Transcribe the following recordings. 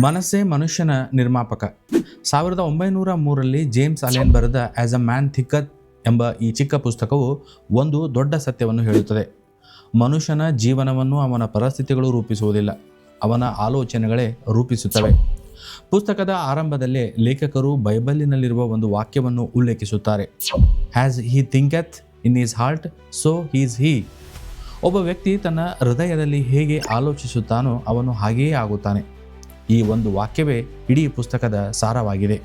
ಮನಸ್ಸೇ ಮನುಷ್ಯನ ನಿರ್ಮಾಪಕ. 1903ರಲ್ಲಿ ಜೇಮ್ಸ್ ಅಲೆನ್ ಬರೆದ ಆಸ್ ಅ ಮ್ಯಾನ್ ಥಿಂಕತ್ ಎಂಬ ಈ ಚಿಕ್ಕ ಪುಸ್ತಕವು ಒಂದು ದೊಡ್ಡ ಸತ್ಯವನ್ನು ಹೇಳುತ್ತದೆ. ಮನುಷ್ಯನ ಜೀವನವನ್ನು ಅವನ ಪರಿಸ್ಥಿತಿಗಳು ರೂಪಿಸುವುದಿಲ್ಲ, ಅವನ ಆಲೋಚನೆಗಳೇ ರೂಪಿಸುತ್ತವೆ. ಪುಸ್ತಕದ ಆರಂಭದಲ್ಲೇ ಲೇಖಕರು ಬೈಬಲಿನಲ್ಲಿರುವ ಒಂದು ವಾಕ್ಯವನ್ನು ಉಲ್ಲೇಖಿಸುತ್ತಾರೆ. As he thinketh in his heart so is he. ಒಬ್ಬ ವ್ಯಕ್ತಿ ತನ್ನ ಹೃದಯದಲ್ಲಿ ಹೇಗೆ ಆಲೋಚಿಸುತ್ತಾನೋ ಅವನು ಹಾಗೆಯೇ ಆಗುತ್ತಾನೆ. ಈ ಒಂದು ವಾಕ್ಯವೇ ಇಡೀ ಪುಸ್ತಕದ ಸಾರವಾಗಿದೆ.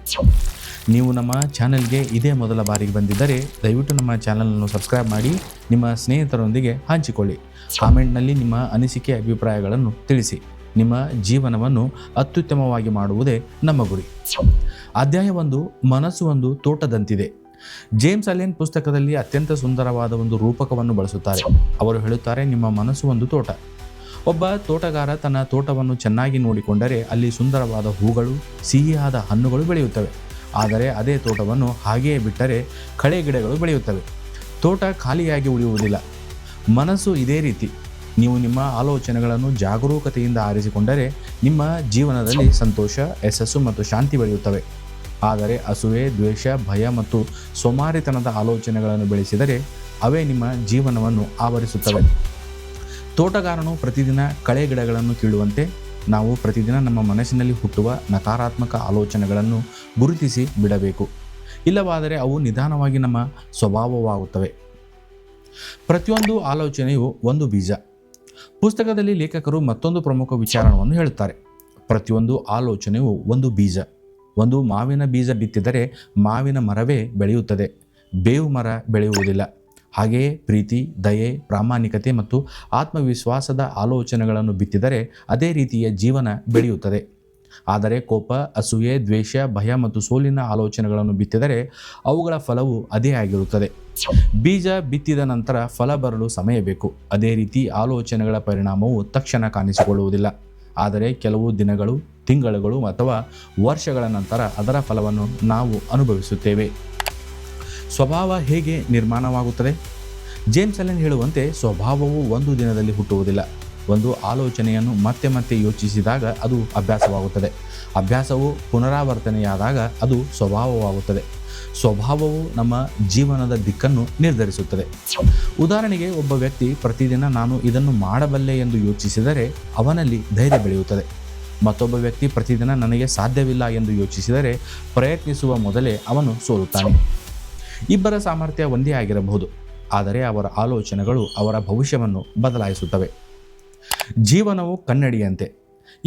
ನೀವು ನಮ್ಮ ಚಾನೆಲ್ಗೆ ಇದೇ ಮೊದಲ ಬಾರಿಗೆ ಬಂದಿದ್ದರೆ ದಯವಿಟ್ಟು ನಮ್ಮ ಚಾನಲನ್ನು ಸಬ್ಸ್ಕ್ರೈಬ್ ಮಾಡಿ, ನಿಮ್ಮ ಸ್ನೇಹಿತರೊಂದಿಗೆ ಹಂಚಿಕೊಳ್ಳಿ. ಕಾಮೆಂಟ್ನಲ್ಲಿ ನಿಮ್ಮ ಅನಿಸಿಕೆ ಅಭಿಪ್ರಾಯಗಳನ್ನು ತಿಳಿಸಿ. ನಿಮ್ಮ ಜೀವನವನ್ನು ಅತ್ಯುತ್ತಮವಾಗಿ ಮಾಡುವುದೇ ನಮ್ಮ ಗುರಿ. ಅಧ್ಯಾಯ 1, ಮನಸ್ಸು ಒಂದು ತೋಟದಂತಿದೆ. ಜೇಮ್ಸ್ ಅಲೆನ್ ಪುಸ್ತಕದಲ್ಲಿ ಅತ್ಯಂತ ಸುಂದರವಾದ ಒಂದು ರೂಪಕವನ್ನು ಬಳಸುತ್ತಾರೆ. ಅವರು ಹೇಳುತ್ತಾರೆ, ನಿಮ್ಮ ಮನಸ್ಸು ಒಂದು ತೋಟ. ಒಬ್ಬ ತೋಟಗಾರ ತನ್ನ ತೋಟವನ್ನು ಚೆನ್ನಾಗಿ ನೋಡಿಕೊಂಡರೆ ಅಲ್ಲಿ ಸುಂದರವಾದ ಹೂಗಳು, ಸಿಹಿಯಾದ ಹಣ್ಣುಗಳು ಬೆಳೆಯುತ್ತವೆ. ಆದರೆ ಅದೇ ತೋಟವನ್ನು ಹಾಗೆಯೇ ಬಿಟ್ಟರೆ ಕಳೆ ಗಿಡಗಳು ಬೆಳೆಯುತ್ತವೆ. ತೋಟ ಖಾಲಿಯಾಗಿ ಉಳಿಯುವುದಿಲ್ಲ. ಮನಸ್ಸು ಇದೇ ರೀತಿ. ನೀವು ನಿಮ್ಮ ಆಲೋಚನೆಗಳನ್ನು ಜಾಗರೂಕತೆಯಿಂದ ಆರಿಸಿಕೊಂಡರೆ ನಿಮ್ಮ ಜೀವನದಲ್ಲಿ ಸಂತೋಷ, ಯಶಸ್ಸು ಮತ್ತು ಶಾಂತಿ ಬೆಳೆಯುತ್ತವೆ. ಆದರೆ ಅಸೂಯೆ, ದ್ವೇಷ, ಭಯ ಮತ್ತು ಸೋಮಾರಿತನದ ಆಲೋಚನೆಗಳನ್ನು ಬೆಳೆಸಿದರೆ ಅವೇ ನಿಮ್ಮ ಜೀವನವನ್ನು ಆವರಿಸುತ್ತವೆ. ತೋಟಗಾರನು ಪ್ರತಿದಿನ ಕಳೆ ಗಿಡಗಳನ್ನು ಕೀಳುವಂತೆ ನಾವು ಪ್ರತಿದಿನ ನಮ್ಮ ಮನಸ್ಸಿನಲ್ಲಿ ಹುಟ್ಟುವ ನಕಾರಾತ್ಮಕ ಆಲೋಚನೆಗಳನ್ನು ಗುರುತಿಸಿ ಬಿಡಬೇಕು. ಇಲ್ಲವಾದರೆ ಅವು ನಿಧಾನವಾಗಿ ನಮ್ಮ ಸ್ವಭಾವವಾಗುತ್ತವೆ. ಪ್ರತಿಯೊಂದು ಆಲೋಚನೆಯು ಒಂದು ಬೀಜ. ಪುಸ್ತಕದಲ್ಲಿ ಲೇಖಕರು ಮತ್ತೊಂದು ಪ್ರಮುಖ ವಿಚಾರವನ್ನು ಹೇಳುತ್ತಾರೆ. ಪ್ರತಿಯೊಂದು ಆಲೋಚನೆಯು ಒಂದು ಬೀಜ. ಒಂದು ಮಾವಿನ ಬೀಜ ಬಿತ್ತಿದರೆ ಮಾವಿನ ಮರವೇ ಬೆಳೆಯುತ್ತದೆ, ಬೇವು ಮರ ಬೆಳೆಯುವುದಿಲ್ಲ. ಹಾಗೆಯೇ ಪ್ರೀತಿ, ದಯೆ, ಪ್ರಾಮಾಣಿಕತೆ ಮತ್ತು ಆತ್ಮವಿಶ್ವಾಸದ ಆಲೋಚನೆಗಳನ್ನು ಬಿತ್ತಿದರೆ ಅದೇ ರೀತಿಯ ಜೀವನ ಬೆಳೆಯುತ್ತದೆ. ಆದರೆ ಕೋಪ, ಅಸೂಯೆ, ದ್ವೇಷ, ಭಯ ಮತ್ತು ಸೋಲಿನ ಆಲೋಚನೆಗಳನ್ನು ಬಿತ್ತಿದರೆ ಅವುಗಳ ಫಲವು ಅದೇ ಆಗಿರುತ್ತದೆ. ಬೀಜ ಬಿತ್ತಿದ ನಂತರ ಫಲ ಬರಲು ಸಮಯ ಬೇಕು. ಅದೇ ರೀತಿ ಆಲೋಚನೆಗಳ ಪರಿಣಾಮವು ತಕ್ಷಣ ಕಾಣಿಸಿಕೊಳ್ಳುವುದಿಲ್ಲ. ಆದರೆ ಕೆಲವು ದಿನಗಳು, ತಿಂಗಳುಗಳು ಅಥವಾ ವರ್ಷಗಳ ನಂತರ ಅದರ ಫಲವನ್ನು ನಾವು ಅನುಭವಿಸುತ್ತೇವೆ. ಸ್ವಭಾವ ಹೇಗೆ ನಿರ್ಮಾಣವಾಗುತ್ತದೆ? ಜೇಮ್ಸ್ ಅಲೆನ್ ಹೇಳುವಂತೆ ಸ್ವಭಾವವು ಒಂದು ದಿನದಲ್ಲಿ ಹುಟ್ಟುವುದಿಲ್ಲ. ಒಂದು ಆಲೋಚನೆಯನ್ನು ಮತ್ತೆ ಮತ್ತೆ ಯೋಚಿಸಿದಾಗ ಅದು ಅಭ್ಯಾಸವಾಗುತ್ತದೆ. ಅಭ್ಯಾಸವು ಪುನರಾವರ್ತನೆಯಾದಾಗ ಅದು ಸ್ವಭಾವವಾಗುತ್ತದೆ. ಸ್ವಭಾವವು ನಮ್ಮ ಜೀವನದ ದಿಕ್ಕನ್ನು ನಿರ್ಧರಿಸುತ್ತದೆ. ಉದಾಹರಣೆಗೆ, ಒಬ್ಬ ವ್ಯಕ್ತಿ ಪ್ರತಿದಿನ ನಾನು ಇದನ್ನು ಮಾಡಬಲ್ಲೆ ಎಂದು ಯೋಚಿಸಿದರೆ ಅವನಲ್ಲಿ ಧೈರ್ಯ ಬೆಳೆಯುತ್ತದೆ. ಮತ್ತೊಬ್ಬ ವ್ಯಕ್ತಿ ಪ್ರತಿದಿನ ನನಗೆ ಸಾಧ್ಯವಿಲ್ಲ ಎಂದು ಯೋಚಿಸಿದರೆ ಪ್ರಯತ್ನಿಸುವ ಮೊದಲೇ ಅವನು ಸೋಲುತ್ತಾನೆ. ಇಬ್ಬರ ಸಾಮರ್ಥ್ಯ ಒಂದೇ ಆಗಿರಬಹುದು, ಆದರೆ ಅವರ ಆಲೋಚನೆಗಳು ಅವರ ಭವಿಷ್ಯವನ್ನು ಬದಲಾಯಿಸುತ್ತವೆ. ಜೀವನವು ಕನ್ನಡಿಯಂತೆ.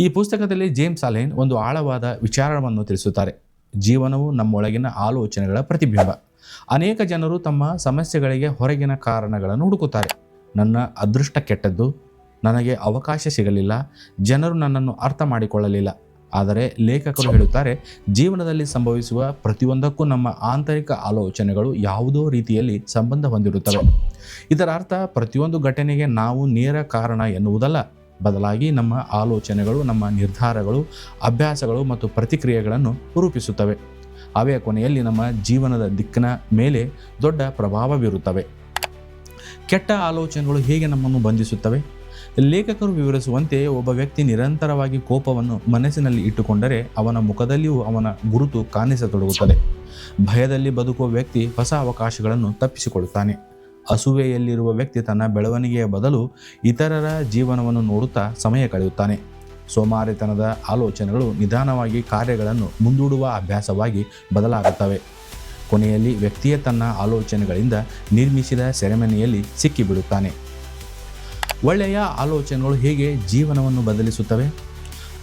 ಈ ಪುಸ್ತಕದಲ್ಲಿ ಜೇಮ್ಸ್ ಅಲೆನ್ ಒಂದು ಆಳವಾದ ವಿಚಾರವನ್ನು ತಿಳಿಸುತ್ತಾರೆ. ಜೀವನವು ನಮ್ಮೊಳಗಿನ ಆಲೋಚನೆಗಳ ಪ್ರತಿಬಿಂಬ. ಅನೇಕ ಜನರು ತಮ್ಮ ಸಮಸ್ಯೆಗಳಿಗೆ ಹೊರಗಿನ ಕಾರಣಗಳನ್ನು ಹುಡುಕುತ್ತಾರೆ. ನನ್ನ ಅದೃಷ್ಟ ಕೆಟ್ಟದ್ದು, ನನಗೆ ಅವಕಾಶ ಸಿಗಲಿಲ್ಲ, ಜನರು ನನ್ನನ್ನು ಅರ್ಥ ಮಾಡಿಕೊಳ್ಳಲಿಲ್ಲ. ಆದರೆ ಲೇಖಕರು ಹೇಳುತ್ತಾರೆ, ಜೀವನದಲ್ಲಿ ಸಂಭವಿಸುವ ಪ್ರತಿಯೊಂದಕ್ಕೂ ನಮ್ಮ ಆಂತರಿಕ ಆಲೋಚನೆಗಳು ಯಾವುದೋ ರೀತಿಯಲ್ಲಿ ಸಂಬಂಧ ಹೊಂದಿರುತ್ತವೆ. ಇದರ ಅರ್ಥ ಪ್ರತಿಯೊಂದು ಘಟನೆಗೆ ನಾವು ನೇರ ಕಾರಣ ಎನ್ನುವುದಲ್ಲ, ಬದಲಾಗಿ ನಮ್ಮ ಆಲೋಚನೆಗಳು ನಮ್ಮ ನಿರ್ಧಾರಗಳು, ಅಭ್ಯಾಸಗಳು ಮತ್ತು ಪ್ರತಿಕ್ರಿಯೆಗಳನ್ನು ರೂಪಿಸುತ್ತವೆ. ಅವೇ ಕೊನೆಯಲ್ಲಿ ನಮ್ಮ ಜೀವನದ ದಿಕ್ಕಿನ ಮೇಲೆ ದೊಡ್ಡ ಪ್ರಭಾವ ಬೀರುತ್ತವೆ. ಕೆಟ್ಟ ಆಲೋಚನೆಗಳು ಹೇಗೆ ನಮ್ಮನ್ನು ಬಂಧಿಸುತ್ತವೆ? ಲೇಖಕರು ವಿವರಿಸುವಂತೆ, ಒಬ್ಬ ವ್ಯಕ್ತಿ ನಿರಂತರವಾಗಿ ಕೋಪವನ್ನು ಮನಸ್ಸಿನಲ್ಲಿ ಇಟ್ಟುಕೊಂಡರೆ ಅವನ ಮುಖದಲ್ಲಿಯೂ ಅವನ ಗುರುತು ಕಾಣಿಸತೊಡಗುತ್ತದೆ. ಭಯದಲ್ಲಿ ಬದುಕುವ ವ್ಯಕ್ತಿ ಹೊಸ ಅವಕಾಶಗಳನ್ನು ತಪ್ಪಿಸಿಕೊಳ್ಳುತ್ತಾನೆ. ಅಸೂಯೆಯಲ್ಲಿರುವ ವ್ಯಕ್ತಿ ತನ್ನ ಬೆಳವಣಿಗೆಯ ಬದಲು ಇತರರ ಜೀವನವನ್ನು ನೋಡುತ್ತಾ ಸಮಯ ಕಳೆಯುತ್ತಾನೆ. ಸೋಮಾರಿತನದ ಆಲೋಚನೆಗಳು ನಿಧಾನವಾಗಿ ಕಾರ್ಯಗಳನ್ನು ಮುಂದೂಡುವ ಅಭ್ಯಾಸವಾಗಿ ಬದಲಾಗುತ್ತವೆ. ಕೊನೆಯಲ್ಲಿ ವ್ಯಕ್ತಿಯೇ ತನ್ನ ಆಲೋಚನೆಗಳಿಂದ ನಿರ್ಮಿಸಿದ ಸೆರೆಮನೆಯಲ್ಲಿ ಸಿಕ್ಕಿಬಿಡುತ್ತಾನೆ. ಒಳ್ಳೆಯ ಆಲೋಚನೆಗಳು ಹೇಗೆ ಜೀವನವನ್ನು ಬದಲಿಸುತ್ತವೆ?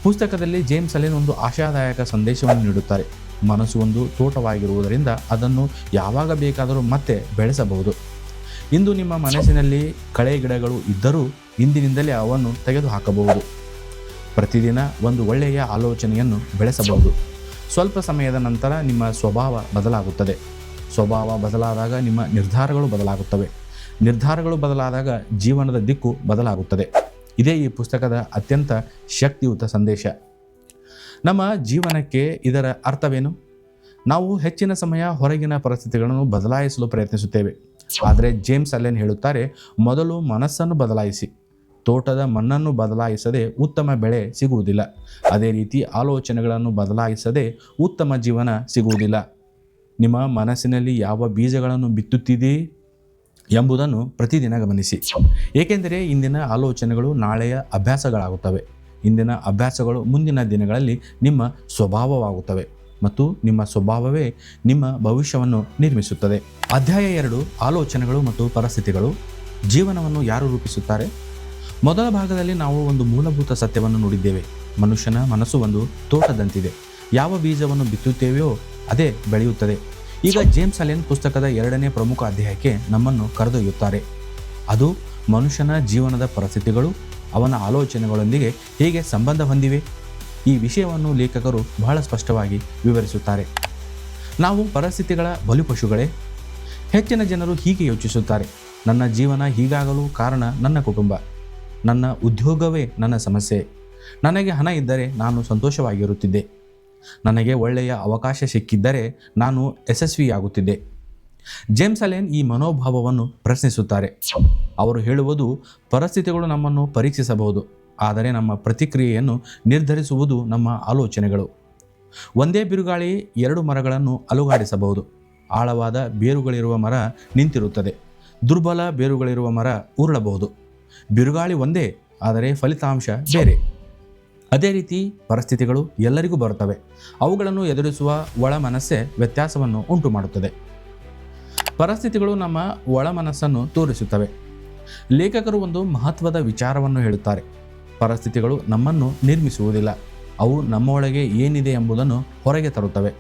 ಪುಸ್ತಕದಲ್ಲಿ ಜೇಮ್ಸ್ ಅಲೆನ್ ಒಂದು ಆಶಾದಾಯಕ ಸಂದೇಶವನ್ನು ನೀಡುತ್ತಾರೆ. ಮನಸ್ಸು ಒಂದು ತೋಟವಾಗಿರುವುದರಿಂದ ಅದನ್ನು ಯಾವಾಗ ಬೇಕಾದರೂ ಮತ್ತೆ ಬೆಳೆಸಬಹುದು. ಇಂದು ನಿಮ್ಮ ಮನಸ್ಸಿನಲ್ಲಿ ಕಳೆ ಗಿಡಗಳು ಇದ್ದರೂ ಇಂದಿನಿಂದಲೇ ಅವನ್ನು ತೆಗೆದುಹಾಕಬಹುದು. ಪ್ರತಿದಿನ ಒಂದು ಒಳ್ಳೆಯ ಆಲೋಚನೆಯನ್ನು ಬೆಳೆಸಬಹುದು. ಸ್ವಲ್ಪ ಸಮಯದ ನಂತರ ನಿಮ್ಮ ಸ್ವಭಾವ ಬದಲಾಗುತ್ತದೆ. ಸ್ವಭಾವ ಬದಲಾದಾಗ ನಿಮ್ಮ ನಿರ್ಧಾರಗಳು ಬದಲಾಗುತ್ತವೆ. ನಿರ್ಧಾರಗಳು ಬದಲಾದಾಗ ಜೀವನದ ದಿಕ್ಕು ಬದಲಾಗುತ್ತದೆ. ಇದೇ ಈ ಪುಸ್ತಕದ ಅತ್ಯಂತ ಶಕ್ತಿಯುತ ಸಂದೇಶ. ನಮ್ಮ ಜೀವನಕ್ಕೆ ಇದರ ಅರ್ಥವೇನು? ನಾವು ಹೆಚ್ಚಿನ ಸಮಯ ಹೊರಗಿನ ಪರಿಸ್ಥಿತಿಗಳನ್ನು ಬದಲಾಯಿಸಲು ಪ್ರಯತ್ನಿಸುತ್ತೇವೆ. ಆದರೆ ಜೇಮ್ಸ್ ಅಲೆನ್ ಹೇಳುತ್ತಾರೆ, ಮೊದಲು ಮನಸ್ಸನ್ನು ಬದಲಾಯಿಸಿ, ತೋಟದ ಮಣ್ಣನ್ನು ಬದಲಾಯಿಸದೆ ಉತ್ತಮ ಬೆಳೆ ಸಿಗುವುದಿಲ್ಲ. ಅದೇ ರೀತಿ ಆಲೋಚನೆಗಳನ್ನು ಬದಲಾಯಿಸದೆ ಉತ್ತಮ ಜೀವನ ಸಿಗುವುದಿಲ್ಲ. ನಿಮ್ಮ ಮನಸ್ಸಿನಲ್ಲಿ ಯಾವ ಬೀಜಗಳನ್ನು ಬಿತ್ತುತ್ತಿದೆ ಎಂಬುದನ್ನು ಪ್ರತಿದಿನ ಗಮನಿಸಿ. ಏಕೆಂದರೆ ಇಂದಿನ ಆಲೋಚನೆಗಳು ನಾಳೆಯ ಅಭ್ಯಾಸಗಳಾಗುತ್ತವೆ. ಇಂದಿನ ಅಭ್ಯಾಸಗಳು ಮುಂದಿನ ದಿನಗಳಲ್ಲಿ ನಿಮ್ಮ ಸ್ವಭಾವವಾಗುತ್ತವೆ ಮತ್ತು ನಿಮ್ಮ ಸ್ವಭಾವವೇ ನಿಮ್ಮ ಭವಿಷ್ಯವನ್ನು ನಿರ್ಮಿಸುತ್ತದೆ. ಅಧ್ಯಾಯ 2, ಆಲೋಚನೆಗಳು ಮತ್ತು ಪರಿಸ್ಥಿತಿಗಳು. ಜೀವನವನ್ನು ಯಾರು ರೂಪಿಸುತ್ತಾರೆ? ಮೊದಲ ಭಾಗದಲ್ಲಿ ನಾವು ಒಂದು ಮೂಲಭೂತ ಸತ್ಯವನ್ನು ನೋಡಿದ್ದೇವೆ. ಮನುಷ್ಯನ ಮನಸ್ಸು ಒಂದು ತೋಟದಂತಿದೆ. ಯಾವ ಬೀಜವನ್ನು ಬಿತ್ತುತ್ತೇವೆಯೋ ಅದೇ ಬೆಳೆಯುತ್ತದೆ. ಈಗ ಜೇಮ್ಸ್ ಅಲೆನ್ ಪುಸ್ತಕದ 2ನೇ ಪ್ರಮುಖ ಅಧ್ಯಾಯಕ್ಕೆ ನಮ್ಮನ್ನು ಕರೆದೊಯ್ಯುತ್ತಾರೆ. ಅದು ಮನುಷ್ಯನ ಜೀವನದ ಪರಿಸ್ಥಿತಿಗಳು ಅವನ ಆಲೋಚನೆಗಳೊಂದಿಗೆ ಹೇಗೆ ಸಂಬಂಧ ಹೊಂದಿವೆ. ಈ ವಿಷಯವನ್ನು ಲೇಖಕರು ಬಹಳ ಸ್ಪಷ್ಟವಾಗಿ ವಿವರಿಸುತ್ತಾರೆ. ನಾವು ಪರಿಸ್ಥಿತಿಗಳ ಬಲಿಪಶುಗಳೇ? ಹೆಚ್ಚಿನ ಜನರು ಹೀಗೆ ಯೋಚಿಸುತ್ತಾರೆ: ನನ್ನ ಜೀವನ ಹೀಗಾಗಲು ಕಾರಣ ನನ್ನ ಕುಟುಂಬ, ನನ್ನ ಉದ್ಯೋಗವೇ ನನ್ನ ಸಮಸ್ಯೆ, ನನಗೆ ಹಣ ಇದ್ದರೆ ನಾನು ಸಂತೋಷವಾಗಿರುತ್ತಿದ್ದೆ, ನನಗೆ ಒಳ್ಳೆಯ ಅವಕಾಶ ಸಿಕ್ಕಿದ್ದರೆ ನಾನು ಯಶಸ್ವಿಯಾಗುತ್ತಿದ್ದೆ. ಜೇಮ್ಸ್ ಅಲೆನ್ ಈ ಮನೋಭಾವವನ್ನು ಪ್ರಶ್ನಿಸುತ್ತಾರೆ. ಅವರು ಹೇಳುವುದು, ಪರಿಸ್ಥಿತಿಗಳು ನಮ್ಮನ್ನು ಪರೀಕ್ಷಿಸಬಹುದು, ಆದರೆ ನಮ್ಮ ಪ್ರತಿಕ್ರಿಯೆಯನ್ನು ನಿರ್ಧರಿಸುವುದು ನಮ್ಮ ಆಲೋಚನೆಗಳು. ಒಂದೇ ಬಿರುಗಾಳಿ 2 ಮರಗಳನ್ನು ಅಲುಗಾಡಿಸಬಹುದು. ಆಳವಾದ ಬೇರುಗಳಿರುವ ಮರ ನಿಂತಿರುತ್ತದೆ, ದುರ್ಬಲ ಬೇರುಗಳಿರುವ ಮರ ಉರುಳಬಹುದು. ಬಿರುಗಾಳಿ ಒಂದೇ, ಆದರೆ ಫಲಿತಾಂಶ ಬೇರೆ. ಅದೇ ರೀತಿ ಪರಿಸ್ಥಿತಿಗಳು ಎಲ್ಲರಿಗೂ ಬರುತ್ತವೆ. ಅವುಗಳನ್ನು ಎದುರಿಸುವ ಒಳ ಮನಸ್ಸೇ ವ್ಯತ್ಯಾಸವನ್ನು ಉಂಟು ಮಾಡುತ್ತದೆ. ಪರಿಸ್ಥಿತಿಗಳು ನಮ್ಮ ಒಳ ಮನಸ್ಸನ್ನು ತೋರಿಸುತ್ತವೆ. ಲೇಖಕರು ಒಂದು ಮಹತ್ವದ ವಿಚಾರವನ್ನು ಹೇಳುತ್ತಾರೆ: ಪರಿಸ್ಥಿತಿಗಳು ನಮ್ಮನ್ನು ನಿರ್ಮಿಸುವುದಿಲ್ಲ, ಅವು ನಮ್ಮೊಳಗೆ ಏನಿದೆ ಎಂಬುದನ್ನು ಹೊರಗೆ ತರುತ್ತವೆ.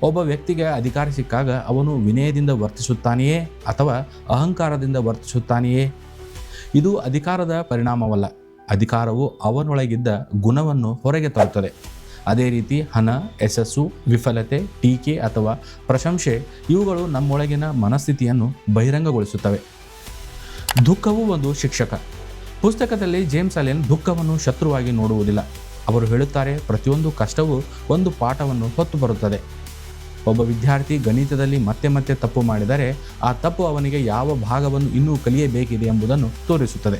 ಒಬ್ಬ ವ್ಯಕ್ತಿಗೆ ಅಧಿಕಾರ ಸಿಕ್ಕಾಗ ಅವನು ವಿನಯದಿಂದ ವರ್ತಿಸುತ್ತಾನೆಯೇ ಅಥವಾ ಅಹಂಕಾರದಿಂದ ವರ್ತಿಸುತ್ತಾನೆಯೇ? ಇದು ಅಧಿಕಾರದ ಪರಿಣಾಮವಲ್ಲ. ಅಧಿಕಾರವು ಅವನೊಳಗಿದ್ದ ಗುಣವನ್ನು ಹೊರಗೆ ತರುತ್ತದೆ. ಅದೇ ರೀತಿ ಹಣ, ಯಶಸ್ಸು, ವಿಫಲತೆ, ಟೀಕೆ ಅಥವಾ ಪ್ರಶಂಸೆ ಇವುಗಳು ನಮ್ಮೊಳಗಿನ ಮನಸ್ಥಿತಿಯನ್ನು ಬಹಿರಂಗಗೊಳಿಸುತ್ತವೆ. ದುಃಖವು ಒಂದು ಶಿಕ್ಷಕ. ಪುಸ್ತಕದಲ್ಲಿ ಜೇಮ್ಸ್ ಅಲೆನ್ ದುಃಖವನ್ನು ಶತ್ರುವಾಗಿ ನೋಡುವುದಿಲ್ಲ. ಅವರು ಹೇಳುತ್ತಾರೆ, ಪ್ರತಿಯೊಂದು ಕಷ್ಟವೂ ಒಂದು ಪಾಠವನ್ನು ಹೊತ್ತು ಬರುತ್ತದೆ. ಒಬ್ಬ ವಿದ್ಯಾರ್ಥಿ ಗಣಿತದಲ್ಲಿ ಮತ್ತೆ ಮತ್ತೆ ತಪ್ಪು ಮಾಡಿದರೆ ಆ ತಪ್ಪು ಅವನಿಗೆ ಯಾವ ಭಾಗವನ್ನು ಇನ್ನೂ ಕಲಿಯಬೇಕಿದೆ ಎಂಬುದನ್ನು ತೋರಿಸುತ್ತದೆ.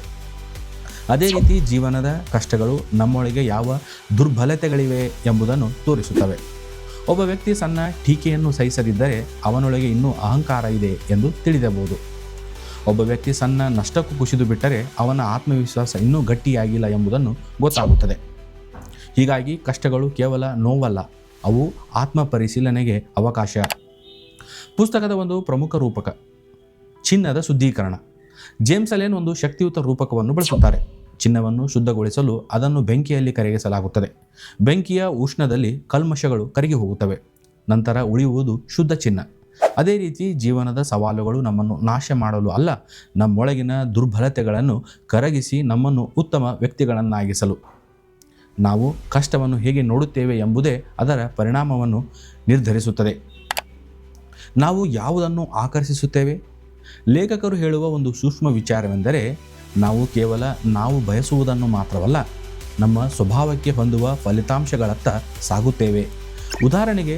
ಅದೇ ರೀತಿ ಜೀವನದ ಕಷ್ಟಗಳು ನಮ್ಮೊಳಗೆ ಯಾವ ದುರ್ಬಲತೆಗಳಿವೆ ಎಂಬುದನ್ನು ತೋರಿಸುತ್ತವೆ. ಒಬ್ಬ ವ್ಯಕ್ತಿ ಸಣ್ಣ ಟೀಕೆಯನ್ನು ಸಹಿಸದಿದ್ದರೆ ಅವನೊಳಗೆ ಇನ್ನೂ ಅಹಂಕಾರ ಇದೆ ಎಂದು ತಿಳಿಯಬಹುದು. ಒಬ್ಬ ವ್ಯಕ್ತಿ ಸಣ್ಣ ನಷ್ಟಕ್ಕೂ ಕುಸಿದು ಬಿಟ್ಟರೆ ಅವನ ಆತ್ಮವಿಶ್ವಾಸ ಇನ್ನೂ ಗಟ್ಟಿಯಾಗಿಲ್ಲ ಎಂಬುದನ್ನು ಗೊತ್ತಾಗುತ್ತದೆ. ಹೀಗಾಗಿ ಕಷ್ಟಗಳು ಕೇವಲ ನೋವಲ್ಲ, ಅವು ಆತ್ಮ ಪರಿಶೀಲನೆಗೆ ಅವಕಾಶ. ಪುಸ್ತಕದ ಒಂದು ಪ್ರಮುಖ ರೂಪಕ ಚಿನ್ನದ ಶುದ್ಧೀಕರಣ. ಜೇಮ್ಸ್ ಅಲೆನ್ ಒಂದು ಶಕ್ತಿಯುತ ರೂಪಕವನ್ನು ಬಳಸುತ್ತಾರೆ. ಚಿನ್ನವನ್ನು ಶುದ್ಧಗೊಳಿಸಲು ಅದನ್ನು ಬೆಂಕಿಯಲ್ಲಿ ಕರಗಿಸಲಾಗುತ್ತದೆ. ಬೆಂಕಿಯ ಉಷ್ಣದಲ್ಲಿ ಕಲ್ಮಶಗಳು ಕರಗಿ ಹೋಗುತ್ತವೆ. ನಂತರ ಉಳಿಯುವುದು ಶುದ್ಧ ಚಿನ್ನ. ಅದೇ ರೀತಿ ಜೀವನದ ಸವಾಲುಗಳು ನಮ್ಮನ್ನು ನಾಶ ಮಾಡಲು ಅಲ್ಲ, ನಮ್ಮೊಳಗಿನ ದುರ್ಬಲತೆಗಳನ್ನು ಕರಗಿಸಿ ನಮ್ಮನ್ನು ಉತ್ತಮ ವ್ಯಕ್ತಿಗಳನ್ನಾಗಿಸಲು. ನಾವು ಕಷ್ಟವನ್ನು ಹೇಗೆ ನೋಡುತ್ತೇವೆ ಎಂಬುದೇ ಅದರ ಪರಿಣಾಮವನ್ನು ನಿರ್ಧರಿಸುತ್ತದೆ. ನಾವು ಯಾವುದನ್ನು ಆಕರ್ಷಿಸುತ್ತೇವೆ? ಲೇಖಕರು ಹೇಳುವ ಒಂದು ಸೂಕ್ಷ್ಮ ವಿಚಾರವೆಂದರೆ, ನಾವು ಕೇವಲ ನಾವು ಬಯಸುವುದನ್ನು ಮಾತ್ರವಲ್ಲ, ನಮ್ಮ ಸ್ವಭಾವಕ್ಕೆ ಹೊಂದುವ ಫಲಿತಾಂಶಗಳತ್ತ ಸಾಗುತ್ತೇವೆ. ಉದಾಹರಣೆಗೆ,